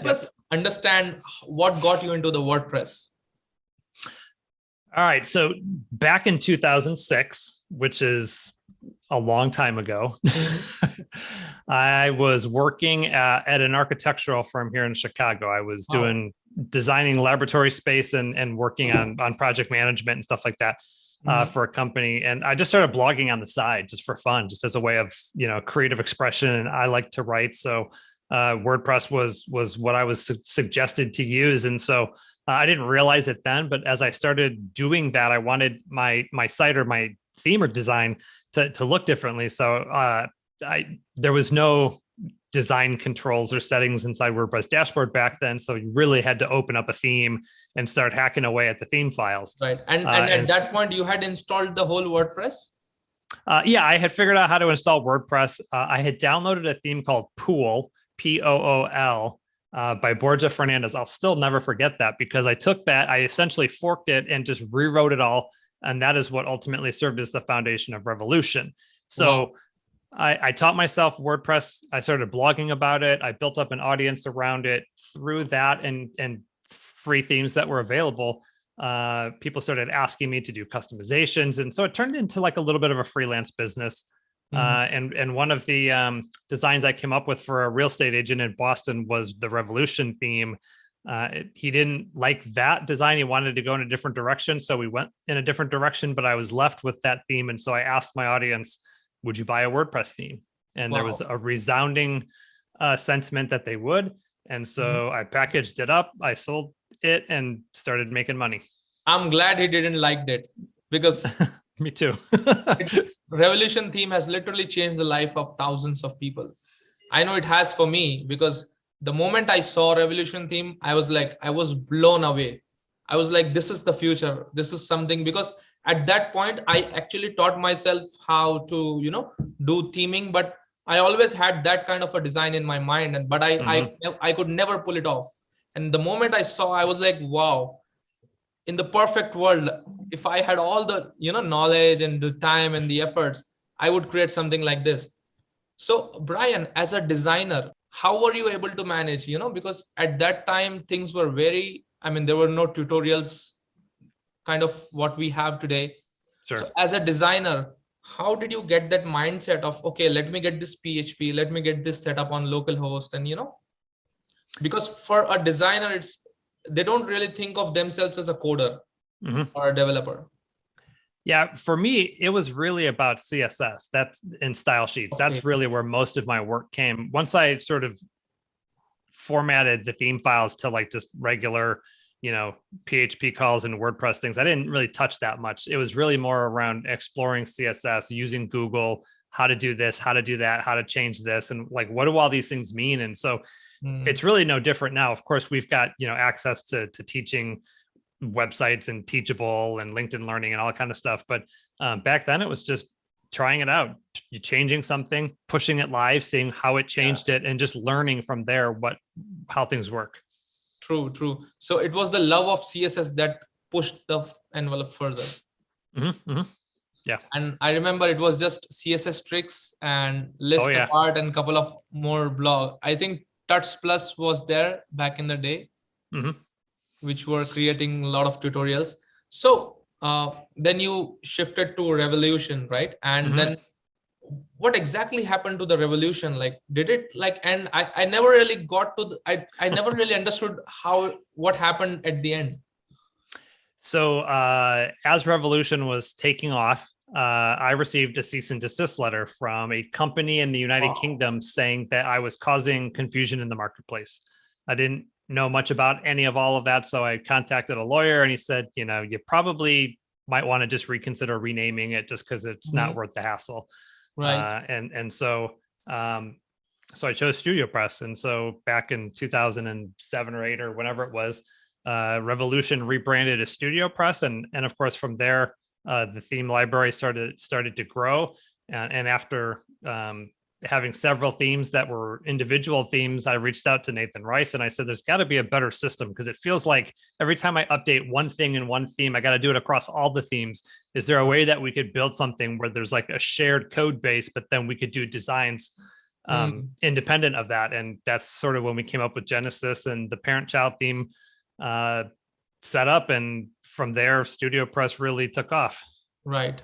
help us understand what got you into the WordPress. All right. So back in 2006, which is a long time ago, I was working at an architectural firm here in Chicago. I was doing designing laboratory space and working on project management and stuff like that for a company. And I just started blogging on the side just for fun, just as a way of, creative expression. And I like to write. So WordPress was what I was suggested to use. And so I didn't realize it then, but as I started doing that, I wanted my site or my theme or design to look differently. So there was no design controls or settings inside WordPress dashboard back then. So you really had to open up a theme and start hacking away at the theme files. Right. And at that point, you had installed the whole WordPress? Yeah, I had figured out how to install WordPress. I had downloaded a theme called Pool, Pool, by Borja Fernandez. I'll still never forget that because I took that, I essentially forked it and just rewrote it all. And that is what ultimately served as the foundation of Revolution. So I taught myself WordPress. I started blogging about it. I built up an audience around it through that and free themes that were available. People started asking me to do customizations. And so it turned into like a little bit of a freelance business. And one of the designs I came up with for a real estate agent in Boston was the Revolution theme. He didn't like that design. He wanted to go in a different direction. So we went in a different direction, but I was left with that theme. And so I asked my audience, would you buy a WordPress theme? And there was a resounding sentiment that they would. And so I packaged it up, I sold it and started making money. I'm glad he didn't like it because me too. Revolution theme has literally changed the life of thousands of people. I know it has for me because the moment I saw Revolution theme, I was blown away. I was like, this is the future. This is something, because at that point, I actually taught myself how to, do theming, but I always had that kind of a design in my mind, but I could never pull it off. And the moment I saw, I was like, wow, in the perfect world, if I had all the, knowledge and the time and the efforts, I would create something like this. So Brian, as a designer, how were you able to manage, because at that time, things were there were no tutorials kind of what we have today. Sure. So as a designer, how did you get that mindset of, okay, let me get this PHP, let me get this set up on localhost, and because for a designer, they don't really think of themselves as a coder or a developer. Yeah, for me, it was really about CSS. That's in style sheets. Okay. That's really where most of my work came. Once I sort of formatted the theme files to like just regular, PHP calls and WordPress things, I didn't really touch that much. It was really more around exploring CSS, using Google, how to do this, how to do that, how to change this, and like, what do all these things mean? And so it's really no different now. Of course, we've got, access to teaching websites and Teachable and LinkedIn Learning and all that kind of stuff. But back then it was just trying it out, changing something, pushing it live, seeing how it changed it, and just learning from there how things work. True. So it was the love of CSS that pushed the envelope further. Yeah. And I remember it was just CSS tricks and list apart and a couple of more blog. I think Tuts Plus was there back in the day, which were creating a lot of tutorials. So then you shifted to Revolution, right? And then what exactly happened to the Revolution? Like, did it and I never really got to I never really understood what happened at the end. So as Revolution was taking off, I received a cease and desist letter from a company in the United Kingdom saying that I was causing confusion in the marketplace. I didn't know much about any of all of that. So I contacted a lawyer and he said, you probably might want to just reconsider renaming it just because it's not worth the hassle. Right. So I chose StudioPress. And so back in 2007 or 8 or whenever it was, Revolution rebranded as StudioPress. And of course, from there, the theme library started to grow. And after having several themes that were individual themes, I reached out to Nathan Rice and I said, there's got to be a better system, because it feels like every time I update one thing in one theme, I got to do it across all the themes. Is there a way that we could build something where there's like a shared code base, but then we could do designs independent of that. And that's sort of when we came up with Genesis and the parent-child theme set up. And from there, StudioPress really took off. Right.